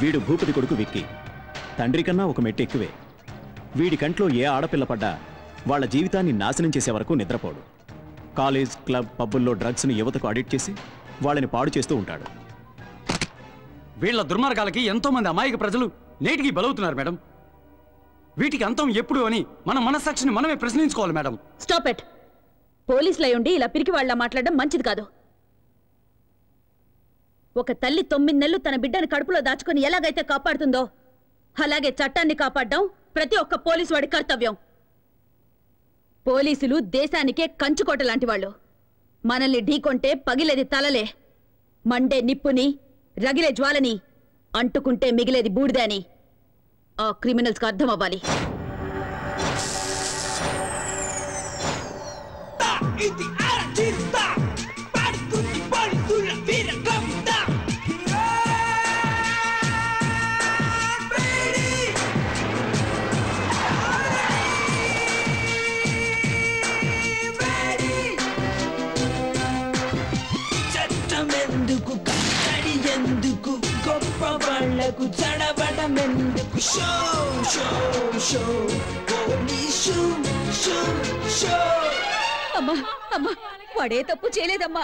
వీడు భూపతి కొడుకు విక్కీ. తండ్రి కన్నా ఒక మెట్టు ఎక్కువే. వీడి కంట్లో ఏ ఆడపిల్ల పడ్డా వాళ్ళ జీవితాన్ని నాశనం చేసే వరకు నిద్రపోడు. కాలేజ్, క్లబ్, పబ్బుల్లో డ్రగ్స్ని యువతకు అడిక్ట్ చేసి వాళ్ళని పాడు చేస్తూ ఉంటాడు. వీళ్ళ దుర్మార్గాలకి ఎంతోమంది అమాయక ప్రజలు నేటికి బలవుతున్నారు మేడం. వీటికి అంతం ఎప్పుడు అని మన మనస్సాక్షిని మనమే ప్రశ్నించుకోవాలి మేడం. Stop it. పోలీసులై ఉండి ఇలా పిరికి వాళ్ళ మాట్లాడడం మంచిది కాదు. ఒక తల్లి 9 నెలలు తన బిడ్డను కడుపులో దాచుకుని ఎలాగైతే కాపాడుతుందో అలాగే చట్టాన్ని కాపాడడం ప్రతి ఒక్క పోలీసు వాడి కర్తవ్యం. పోలీసులు దేశానికే కంచుకోట లాంటి వాళ్ళు. మనల్ని ఢీకొంటే పగిలేది తలలే, మండే నిప్పుని, రగిలే జ్వాలని, అంటుకుంటే మిగిలేది బూడిదే అని ఆ క్రిమినల్స్కి అర్థం అవ్వాలి. అమ్మా అమ్మా, వాడే తప్పు చేయలేదమ్మా,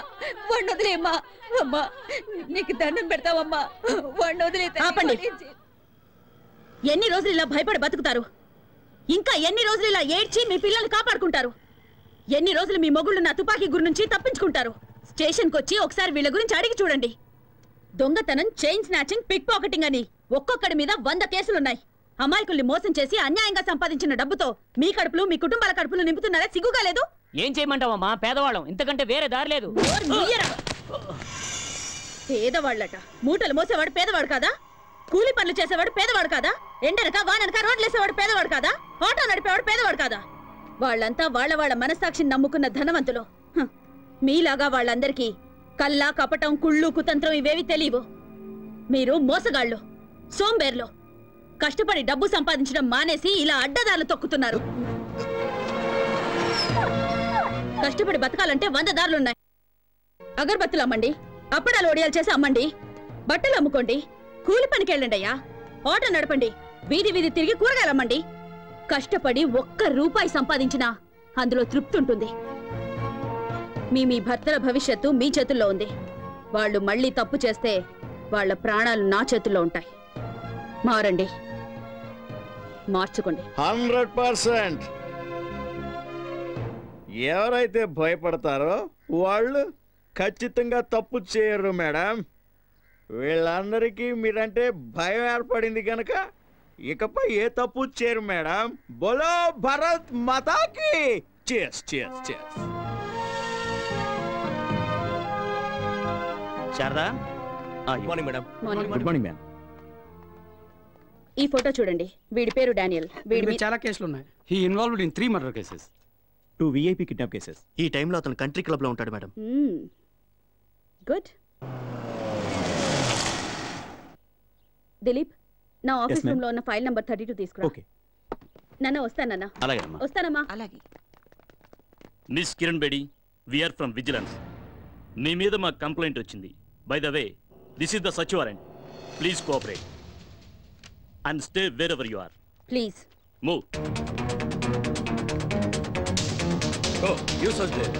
వాడిని వదిలేమ్మా. అమ్మా నీకు దండం పెడతావమ్మా, వాడిని వదిలే. ఆపండి. ఎన్ని రోజులు ఇలా భయపడి బతుకుతారు? ఇంకా ఎన్ని రోజులు ఇలా ఏడ్చి మీ పిల్లల్ని కాపాడుకుంటారు? ఎన్ని రోజులు మీ మొగుళ్ళు నా తుపాకీ గురి నుంచి తప్పించుకుంటారు? స్టేషన్కి వచ్చి ఒకసారి వీళ్ళ గురించి అడిగి చూడండి. దొంగతనం, చైన్ స్నాచింగ్, పిక్ పాకెటింగ్ అని ఒక్కొక్కడి మీద 100 కేసులున్నాయి. అమాయకుల్ని మోసం చేసి అన్యాయంగా సంపాదించిన డబ్బుతో మీ కడుపులు, మీ కుటుంబాల కడుపులు నింపుతున్నారా? సిగ్గుగా లేదు? ఏం చేయమంటావమ్మా, పేదవాళ్ళం, ఇంతకంటే వేరే దారి లేదు. పేదవాళ్ళట. మూటలు మోసేవాడు పేదవాడు కాదా? కూలి పనులు చేసేవాడు పేదవాడు కాదా? ఎండనక వాననక రోడ్లేసేవాడు పేదవాడు కాదా? ఆటో నడిపేవాడు పేదవాడు కాదా? వాళ్ళంతా వాళ్ళ మనస్సాక్షిని నమ్ముకున్న ధనవంతులు. మీలాగా వాళ్ళందరికీ కల్లా, కపటం, కుళ్ళు, కుతంత్రం ఇవేవి తెలియవు. మీరు మోసగాళ్ళు, సోంబేర్లు. కష్టపడి డబ్బు సంపాదించడం మానేసి ఇలా అడ్డదారులు తొక్కుతున్నారు. కష్టపడి బతకాలంటే 100 దారులున్నాయి. అగరబత్తులు అమ్మండి, అప్పడాలు ఒడియాలు చేసి అమ్మండి, బట్టలు అమ్ముకోండి, కూలి పనికి వెళ్ళండి అయ్యా, ఆటో నడపండి, వీధి వీధి తిరిగి కూరగాయలు అమ్మండి. కష్టపడి 1 రూపాయి సంపాదించినా అందులో తృప్తి ఉంటుంది. మీ భర్తల భవిష్యత్తు మీ చేతుల్లో ఉంది. వాళ్ళు మళ్ళీ తప్పు చేస్తే వాళ్ళ ప్రాణాలు నా చేతుల్లో ఉంటాయి. మారండి, మార్చుకోండి. 100%. ఎవరైతే భయపడతారో వాళ్ళు ఖచ్చితంగా తప్పు చేయరు మేడం. వీళ్ళందరికీ మీరంటే భయం ఏర్పడింది కనుక ఇకపై ఏ తప్పు చేయరు మేడం. బోలో భారత్ మాతాకి చేస్ చేస్ చేస్. Sharada, good morning madam. Good morning ma'am. ఈ ఫోటో చూడండి. వీడి పేరు డానియల్. వీడి చాలా కేసులు ఉన్నాయి. He involved in 3 murder cases, 2 VIP kidnap cases. ఈ టైంలో అతను కంట్రీ క్లబ్ లో ఉంటాడు మేడం. గుడ్. దిలీప్, నా ఆఫీస్ రూమ్ లో ఉన్న ఫైల్ నంబర్ 32 తీసుకురా. ఓకే నాన్న, వస్తానన్నా. అలాగే అమ్మా. వస్తానమ్మా. అలాగే. Miss Kiran Bedi, we are from vigilance. మీ మీద మా కంప్లైంట్ వచ్చింది. By the way, this is the search warrant. Please cooperate and stay wherever you are. Please. Move. Oh, you search there.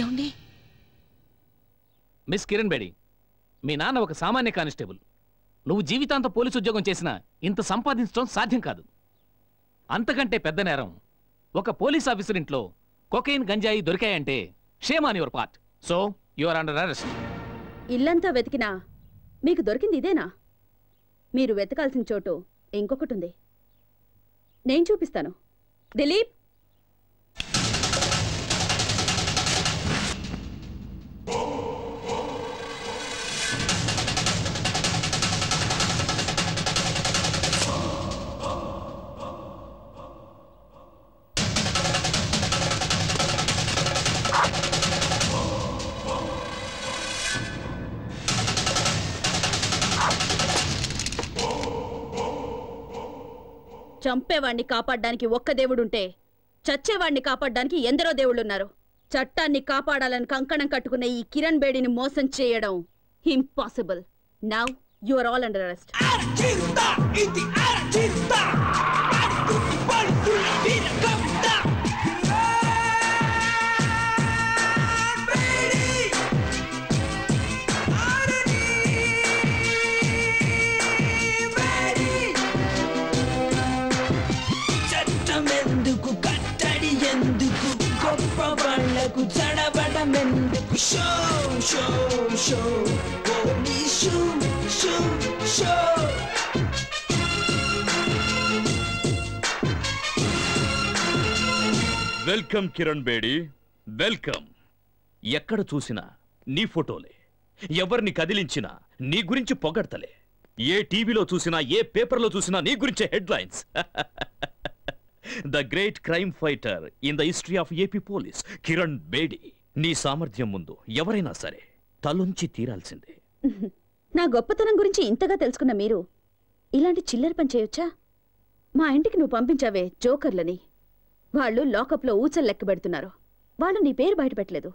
ఏమండి? మిస్ కిరణ్ బేడి, మీ నాన్న ఒక సామాన్య కానిస్టేబుల్. నువ్వు జీవితాంత పోలీసు ఉద్యోగం చేసినా ఇంత సంపాదించడం సాధ్యం కాదు. అంతకంటే పెద్ద నేరం ఒక పోలీస్ ఆఫీసర్ ఇంట్లో కొకైన్, గంజాయి దొరికాయంటే shame on your part. So you are under arrest. ఇల్లంతా వెతికినా మీకు దొరికింది ఇదేనా? మీరు వెతకాల్సిన చోటు ఇంకొకటి ఉంది. నేను చూపిస్తాను. దిలీప్, చంపేవాణ్ణి కాపాడడానికి ఒక్క దేవుడుంటే చచ్చేవాణ్ణి కాపాడడానికి ఎందరో దేవుళ్ళున్నారు. చట్టాన్ని కాపాడాలని కంకణం కట్టుకున్న ఈ కిరణ్ బేడిని మోసం చేయడం impossible. Now you are all under arrest. Welcome Kiran Bedi, welcome. ఎక్కడ చూసినా నీ ఫోటోలే, ఎవరిని కదిలించినా నీ గురించి పొగడతలే, ఏ టీవీలో చూసినా ఏ పేపర్లో చూసినా నీ గురించే headlines. The great crime fighter in the history of AP police Kiran Bedi. నీ సామర్థ్యం ముందు ఎవరైనా సరే తలొంచి తీరాల్సిందే. నా గొప్పతనం గురించి ఇంతగా తెలుసుకున్న మీరు ఇలాంటి చిల్లర పని చేయొచ్చా? మా ఇంటికి నువ్వు పంపించావే జోకర్లని, వాళ్ళు లాకప్లో ఊచలు లెక్క పెడుతున్నారు. వాళ్ళు నీ పేరు బయటపెట్టలేదు.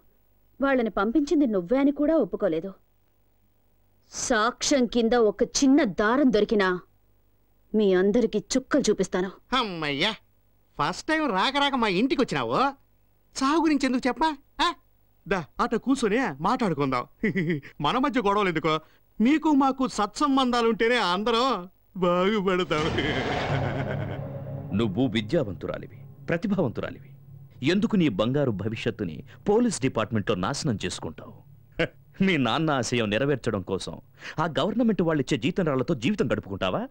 వాళ్ళని పంపించింది నువ్వే అని కూడా ఒప్పుకోలేదు. సాక్ష్యం కింద ఒక చిన్న దారం దొరికినా మీ అందరికి చుక్కలు చూపిస్తాను. అమ్మయ్యా, ఫస్ట్ టైం రాక రాక మా ఇంటికి వచ్చినావు. చావు గురించి ఎందుకు చెప్పా? దా అట కూర్చొని మాట్లాడుకుందాం. మన మధ్య గొడవలు ఎందుకో? మీకు మాకు సత్సంబంధాలుంటేనే అందరం బాగుపడతాం. నువ్వు విద్యావంతురాలివి, ప్రతిభావంతురాలివి. ఎందుకు నీ బంగారు భవిష్యత్తుని పోలీస్ డిపార్ట్మెంట్లో నాశనం చేసుకుంటావు? మీ నాన్న ఆశయం నెరవేర్చడం కోసం ఆ గవర్నమెంట్ వాళ్ళిచ్చే జీతంరాళ్లతో జీవితం గడుపుకుంటావా?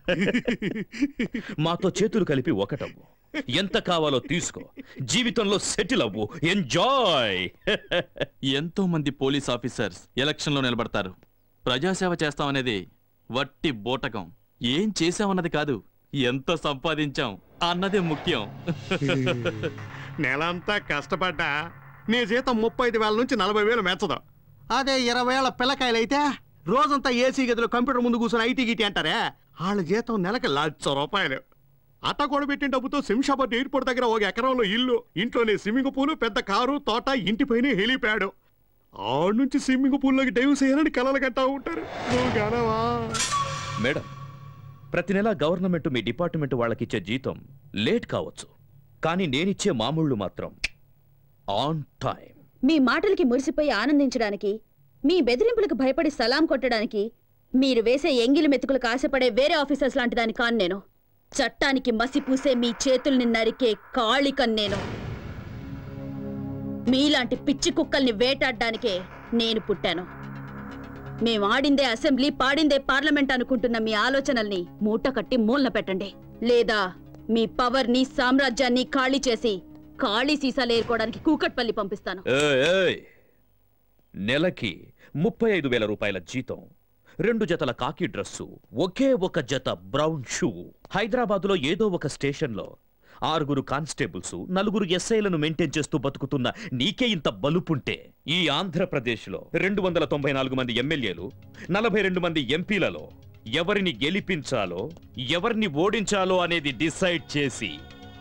మాతో చేతులు కలిపి ఒకటవ్వు, ఎంత కావాలో తీసుకో, జీవితంలో సెటిల్ అవ్వు, ఎంజాయ్. ఎంతో మంది పోలీస్ ఆఫీసర్స్ ఎలక్షన్లో నిలబడతారు. ప్రజాసేవ చేస్తామనేది వట్టి బోటకం. ఏం చేశామన్నది కాదు, ఎంత సంపాదించాం అన్నదే ముఖ్యం. నెలంతా కష్టపడ్డా నీ జీతం 35,000 నుంచి 40,000 మెచ్చదు. అదే 20 ఏళ్ల పిల్లకాయలైతే రోజంతా ఏసీ గదిలో కంప్యూటర్ ముందు కూర్చొని ఐటీ గిటీ అంటారే, వాళ్ళ జీతం నెలకి 1,00,000 రూపాయలు. అట్ట కూడా పెట్టిన డబ్బుతో శంషాబాద్ ఎయిర్పోర్ట్ దగ్గర 1 ఎకరంలో ఇల్లు, ఇంట్లోనే స్విమ్మింగ్ పూల్, పెద్ద కారు, తోట, ఇంటిపైన హెలిప్యాడ్. ఆడ నుంచి స్విమ్మింగ్ పూల్లోకి డైవ్ చేయాలని కలలు కట్టా ఉంటారు. మేడం, ప్రతి నెల గవర్నమెంట్ మీ డిపార్ట్మెంట్ వాళ్ళకిచ్చే జీతం లేట్ కావచ్చు, కానీ నేనిచ్చే మామూళ్ళు మాత్రం ఆన్ టైం. మీ మాటలకి మురిసిపోయి ఆనందించడానికి, మీ బెదిరింపులకు భయపడి సలాం కొట్టడానికి మీరు వేసే ఎంగిలి మెతుకులకు ఆశపడే వేరే ఆఫీసర్స్ లాంటి దాని కాను నేను. చట్టానికి మసి పూసే మీ చేతుల్ని నరికే కాళికన్ నేను. మీలాంటి పిచ్చి కుక్కల్ని వేటాడడానికే నేను పుట్టాను. మేం ఆడిందే అసెంబ్లీ, పాడిందే పార్లమెంట్ అనుకుంటున్న మీ ఆలోచనల్ని మూట కట్టి మూలన పెట్టండి. లేదా మీ పవర్ని, సామ్రాజ్యాన్ని ఖాళీ చేసి ఖాళీ సీసాలు ఏరుకోవడానికి కూకట్పల్లి పంపిస్తాను. నెలకి 35,000 రూపాయల జీతం, 2 జతల కాకి డ్రెస్సు, ఒకే ఒక జత బ్రౌన్ షూ. హైదరాబాదులో ఏదో ఒక స్టేషన్లో 6 కానిస్టేబుల్స్, 4 ఎస్ఐలను మెయింటైన్ చేస్తూ బతుకుతున్న నీకే ఇంత బలుపుంటే, ఈ ఆంధ్రప్రదేశ్లో 294 మంది ఎమ్మెల్యేలు, 42 మంది ఎంపీలలో ఎవరిని గెలిపించాలో, ఎవరిని ఓడించాలో అనేది డిసైడ్ చేసి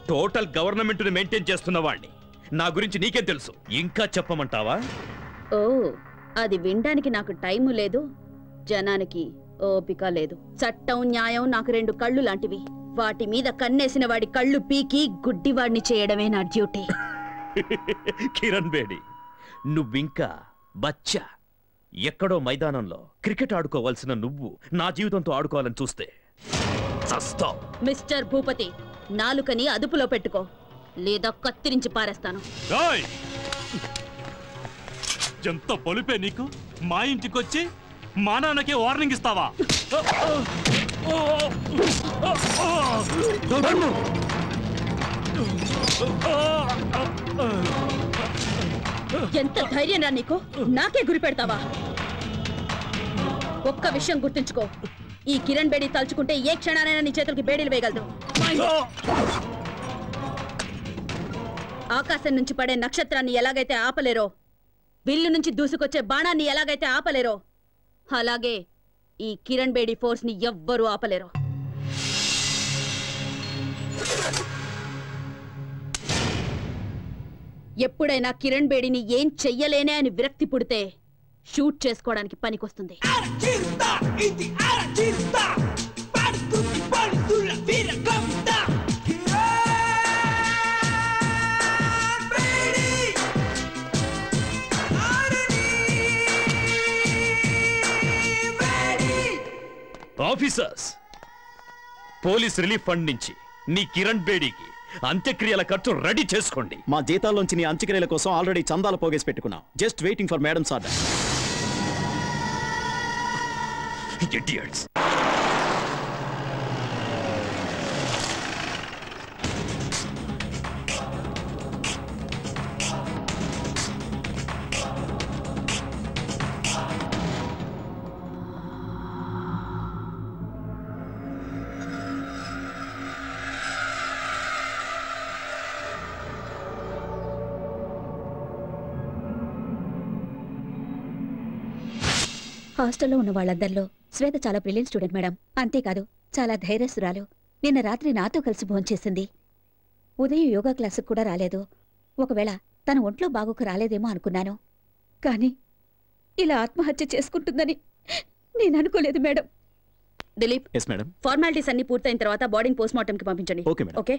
టోటల్ గవర్నమెంట్ ని మెయింటైన్ చేస్తున్న వాడిని. నా గురించి నీకేం తెలుసు? ఇంకా చెప్పమంటావా? ఓ, అది వినడానికి నాకు టైము లేదు, జనానికి ఓపిక లేదు. చట్టం, న్యాయం నాకు 2 కళ్ళు లాంటివి. వాటి మీద కన్నేసిన వాడి కళ్ళు పీకి గుడ్డివాడిని చేయడమే నా డ్యూటీ. కిరణ్ బేడి, నువ్వింకా బచ్చా. ఎక్కడో మైదానంలో క్రికెట్ ఆడుకోవాల్సిన నువ్వు నా జీవితంతో ఆడుకోవాలని చూస్తే చస్తావ్. మిస్టర్ భూపతి, నాలుకని అదుపులో పెట్టుకో, లేదా కత్తిరించి పారేస్తాను. ఎంత పొలిపే నీకు? మా ఇంటికొచ్చి మా నాన్నకే వార్నింగ్ ఇస్తావా? ఎంత ధైర్యం రా నీకు? నాకే గురి పెడతావా? ఒక్క విషయం గుర్తుంచుకో, ఈ కిరణ్ బేడి తలుచుకుంటే ఏ క్షణానైనా నీ చేతులకి బేడీలు వేయగలదు. ఆకాశం నుంచి పడే నక్షత్రాన్ని ఎలాగైతే ఆపలేరో, విల్లు నుంచి దూసుకొచ్చే బాణాన్ని ఎలాగైతే ఆపలేరో, అలాగే ఈ కిరణ్ బేడి ఫోర్స్ ని ఎవ్వరూ ఆపలేరు. ఎప్పుడైనా కిరణ్ బేడిని ఏం చెయ్యలేనే అని విరక్తి పుడితే షూట్ చేసుకోవడానికి పనికొస్తుంది. ఆఫీసర్స్, పోలీస్ రిలీఫ్ ఫండ్ నుంచి నీ కిరణ్ బేడీకి అంత్యక్రియల ఖర్చు రెడీ చేసుకోండి. మా జీతాల్లోంచి నీ అంత్యక్రియల కోసం ఆల్రెడీ చందాలు పోగేసి పెట్టుకున్నాం. Just waiting for madams order. Idiots. హాస్టల్లో ఉన్న వాళ్ళందరిలో శ్వేత చాలా బ్రిలియంట్ స్టూడెంట్ మేడం. అంతేకాదు చాలా ధైర్యస్తురాలు. నిన్న రాత్రి నాతో కలిసి భోంచేసింది. ఉదయం యోగా క్లాసుకు కూడా రాలేదు. ఒకవేళ తన ఒంట్లో బాగోకు రాలేదేమో అనుకున్నాను. కానీ ఇలా ఆత్మహత్య చేసుకుంటుందని నేను అనుకోలేదు madam. Dileep, yes madam. Formalities అన్ని పూర్తయిన తర్వాత బాడీని పోస్ట్మార్టంకి పంపించండి. Okay madam. Okay.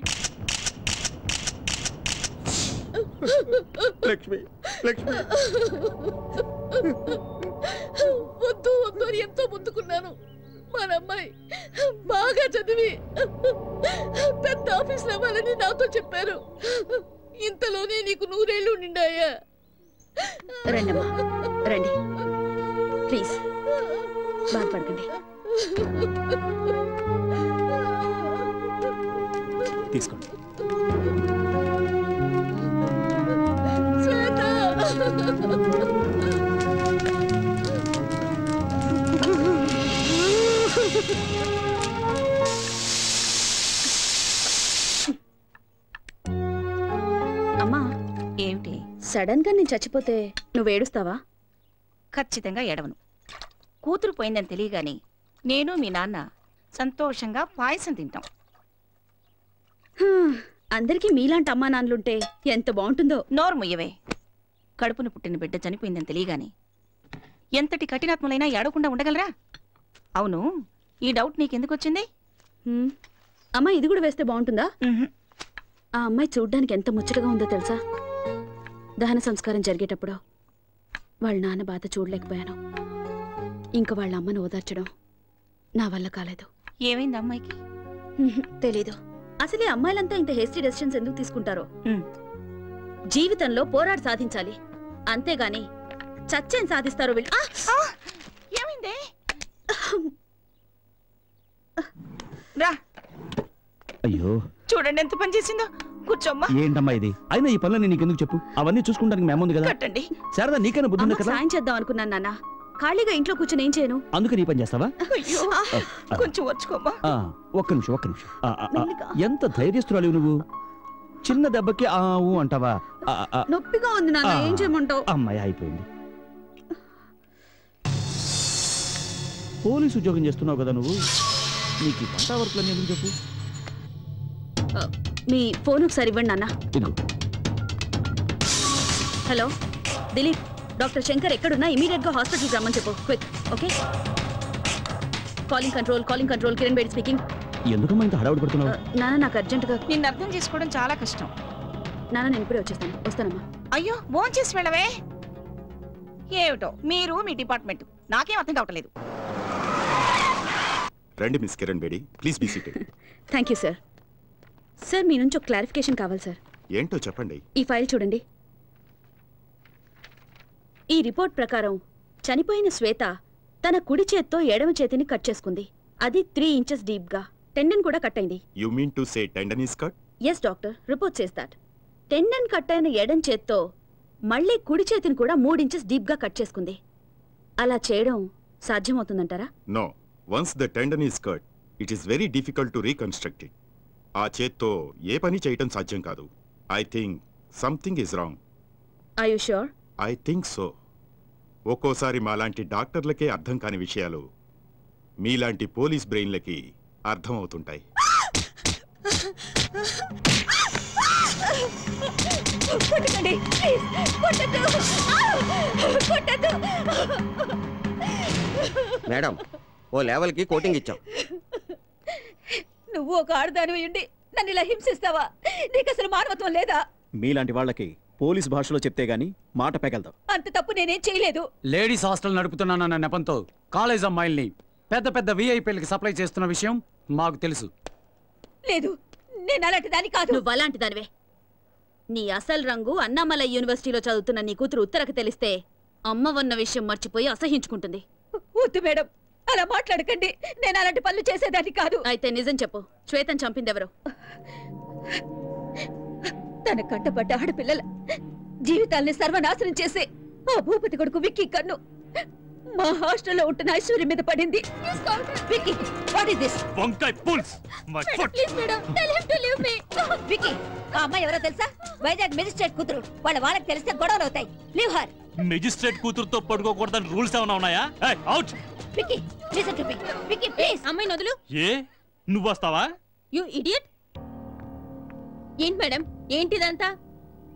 Lakshmi, Lakshmi. వద్దు వద్దు అని ఎంతో ముద్దుకున్నాను. మన అమ్మాయి బాగా చదివి పెద్ద ఆఫీసులో అవ్వాలని నాతో చెప్పారు. ఇంతలోనే నీకు 100 ఏళ్ళు నిండాయా? రండమ్మా, రండి ప్లీజ్, బాధపడకండి. తీసుకోండి. అమ్మా, ఏమిటి సడన్ గా నేను చచ్చిపోతే నువ్వు ఏడుస్తావా? ఖచ్చితంగా ఏడవను. కూతురు పోయిందని తెలియగాని నేను మీ నాన్న సంతోషంగా పాయసం తింటాం. అందరికీ మీలాంటి అమ్మా నాన్నలుంటే ఎంత బాగుంటుందో. నోరు ముయ్యవే. కడుపున పుట్టిన బిడ్డ చనిపోయిందని తెలియగాని ఎంతటి కఠినాత్మలైనా ఏడవకుండా ఉండగలరా? అవును, ఈ డౌట్ నీకెందుకు వచ్చింది? అమ్మా, ఇది కూడా వేస్తే బాగుంటుందా? ఆ అమ్మాయి చూడ్డానికి ఎంత ముచ్చటగా ఉందో తెలుసా? దహన సంస్కారం జరిగేటప్పుడు వాళ్ళ నాన్న బాధ చూడలేకపోయాను. ఇంకా వాళ్ళ అమ్మను ఓదార్చడం నా వల్ల కాలేదు. ఏమైంది అమ్మాయికి? తెలీదు. అసలే అమ్మాయిలంతా ఇంత హేస్టీ డెసిషన్స్ ఎందుకు తీసుకుంటారో. జీవితంలో పోరాడి సాధించాలి, అంతేగాని చచ్చేం సాధిస్తారో వీళ్ళు. ఏమైంది? రా. అయ్యో, చూడండి ఎంత పని చేసిందో. కూర్చోమ్మా. ఏంటమ్మా ఇది? అయినా ఈ పనులు నీకు ఎందుకు చెప్పు? అవన్నీ చూసుకుంటానికి మేముంది కదా. కట్టండి. శారదా, నీకైనా బుద్ధి ఉంది కదా. సాయం చేద్దాం అనుకున్నాను నాన్న. ఖాళీగా ఇంట్లో కూర్చొని ఏం చేయను. అందుకు నీ పని చేస్తావా? అయ్యో, కొంచెం వచ్చుకోమ్మా. ఒక్క నిమిషం, ఒక్క నిమిషం. ఎంత ధైర్యస్తురాలు నువ్వు. చిన్న దెబ్బకి ఆవు అంటావా? నొప్పిగా ఉంది నాన్న, ఏం చేయమంటావు? అమ్మాయి అయిపోయింది. పోలీసు ఉద్యోగం చేస్తున్నావు కదా నువ్వు, నీకు వంట వర్క్లు ఎందుకు చెప్పు? మీ ఫోన్ ఒకసారి ఇవ్వండి నాన్న. హలో దిలీప్, డాక్టర్ శంకర్ ఎక్కడున్నా ఇమీడియట్ గా హాస్పిటల్కి రమ్మని చెప్పు. Quick. Okay. Calling control, Kiran Bedi speaking. ఎందుకమ్మా ఇంత హడావుడి పడుతున్నావు? నాన్న, నాకు అర్జెంటుగా. నిన్ను అర్థం చేసుకోవడం చాలా కష్టం నాన్న. నేను ఇప్పుడే వస్తానమ్మా. అయ్యో, ఫోన్ చేసి వెళ్ళవే. ఏమిటో మీరు మీ డిపార్ట్మెంట్, నాకేం అర్థం కావట్లేదు. రండి miss Kiran Bedi, please be seated. Thank you sir. Sir, మీ నుంచి ఒక క్లారిఫికేషన్ కావాలి సార్. ఏంటో చెప్పండి. ఈ ఫైల్ చూడండి. ఈ రిపోర్ట్ ప్రకారం చనిపోయిన శ్వేత తన కుడి చేత్తో ఎడమ చేతిని కట్ చేసుకుంది. అది 3 ఇంచెస్ డీప్ గా. టెండన్ కూడా కట్ అయింది. You mean to say tendon is cut? Yes doctor, report says that. Tendon cut అయిన ఎడం చేత్తో మళ్ళీ కుడి చేతిని కూడా 3 ఇంచెస్ డీప్ గా కట్ చేసుకుంది. అలా చేయడం సాధ్యమవుతుందంటారా? No. Once the tendon is cut, it is very difficult to reconstruct it. ఆ చేత్తో ఏ పని చేయటం సాధ్యం కాదు. I think something is wrong. Are you sure? I think so. ఒక్కోసారి మాలాంటి డాక్టర్లకే అర్థం కాని విషయాలు మీలాంటి పోలీస్ బ్రెయిన్లకి అర్థం అవుతుంటాయి. కొట్టకండి ప్లీజ్ కొట్టద్దు కొట్టద్దు మేడం ఓ లెవెల్కి కోటింగ్ ఇచ్చాం. నువ్వు ఒక ఆడదాని ఉండి నన్ను ఇలా హింసిస్తావా? నీకు అసలు మానవత్వం లేదా? మీలాంటి వాళ్ళకి పోలీస్ భాషలో చెప్తే గాని మాట పెగలదాం. అంత తప్పు నేనేం చేయలేదు. లేడీస్ హాస్టల్ నడుపుతున్నానన్న నెపంతో కాలేజ్ అమ్మాయిల్ని పెద్ద పెద్ద విఐపీలకి సప్లై చేస్తున్న విషయం మాకు తెలుసు. లేదు, నేను అలాంటి దాని కాదు. నువ్వు అలాంటి దానివే. నీ అసలు రంగు అన్నామలై యూనివర్సిటీలో చదువుతున్న నీ కూతురు ఉత్తరకు తెలిస్తే అమ్మవన్న విషయం మర్చిపోయి అసహించుకుంటుంది. వద్దు మేడం, అలా మాట్లాడకండి. నేను అలాంటి పనులు చేసేదాన్ని కాదు. అయితే నిజం చెప్పు, శ్వేతను చంపిందెవరు? తన కంటపడ్డ ఆడపిల్లల జీవితాల్ని సర్వనాశనం చేసే ఆ భూపతి కొడుకు విక్కీ కన్ను మా హాస్టల్లో ఉంటున్న ఐశ్వర్యం మీద పడింది. Vicky, what is this? వంకాయ pulls my foot. Please madam, tell him to leave me. Vicky, ఆ అమ్మాయి ఎవరో తెలుసా? వైజాగ్ మెజిస్ట్రేట్ కూతురు. వాళ్ళకి తెలిస్తే గొడవలు అవుతాయి. Leave her. మెజిస్ట్రేట్ కూతురుతో పడుకోకూడదని రూల్స్ ఏమైనా ఉన్నాయా? Out. Vicky, listen to me. Vicky please. అమ్మాయిని వదులు. ఏ నువ్వు వస్తావా? You idiot. ఏంటి మేడం, ఏంటిదంతా?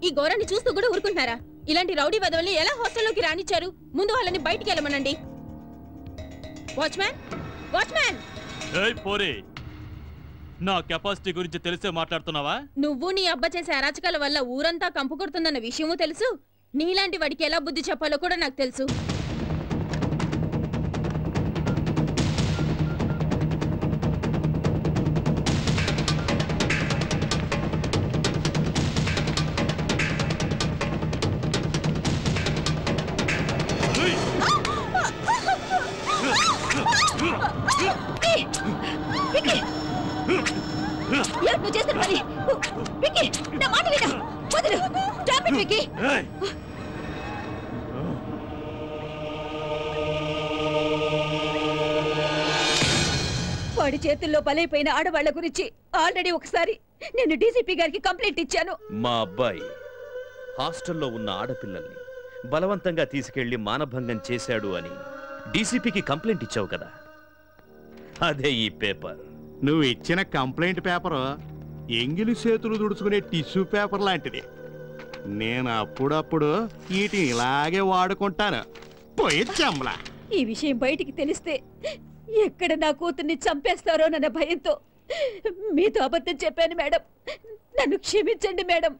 ఈ ఘోరాన్ని చూస్తూ కూడా ఊరుకుంటున్నారా? ఇలాంటి రౌడీ వెధవల్ని ఎలా హాస్టల్లోకి రానిచ్చారు? ముందు వాళ్ళని బయటికి వెళ్ళమనండి. Watchman, watchman. ఏయ్ పోరే, నా కెపాసిటీ గురించి తెలిసే మాట్లాడుతున్నావా? నువ్వు నీ అబ్బ చేసే అరాచకాల వల్ల ఊరంతా కంపు కొడుతుందన్న విషయమూ తెలుసు. నీలాంటి వాడికి ఎలా బుద్ధి చెప్పాలో కూడా నాకు తెలుసు. నువ్వు చేస్తున్న పని. విక్కీ, నా మాట విను. వదిలు. Stop it Vicky. వాడి చేతుల్లో బలైపోయిన ఆడవాళ్ల గురించి ఆల్రెడీ ఒకసారి నేను డీసీపీ గారికి కంప్లైంట్ ఇచ్చాను. మా అబ్బాయి హాస్టల్లో ఉన్న ఆడపిల్లల్ని బలవంతంగా తీసుకెళ్లి మానభంగం చేశాడు అని డీసీపీకి కంప్లైంట్ ఇచ్చావు కదా, అదే ఈ పేపర్. నువ్వు ఇచ్చిన కంప్లైంట్ పేపర్ ఎంగిలి చేతులు తుడుచుకునే టిష్యూ పేపర్ లాంటిది. నేను అప్పుడప్పుడు వీటిని ఇలాగే వాడుకుంటాను. పోయి చెంబలా. ఈ విషయం బయటికి తెలిస్తే ఎక్కడ నా కూతుర్ని చంపేస్తారోనన్న భయంతో మీతో అబద్ధం చెప్పాను మేడం. నన్ను క్షమించండి మేడం.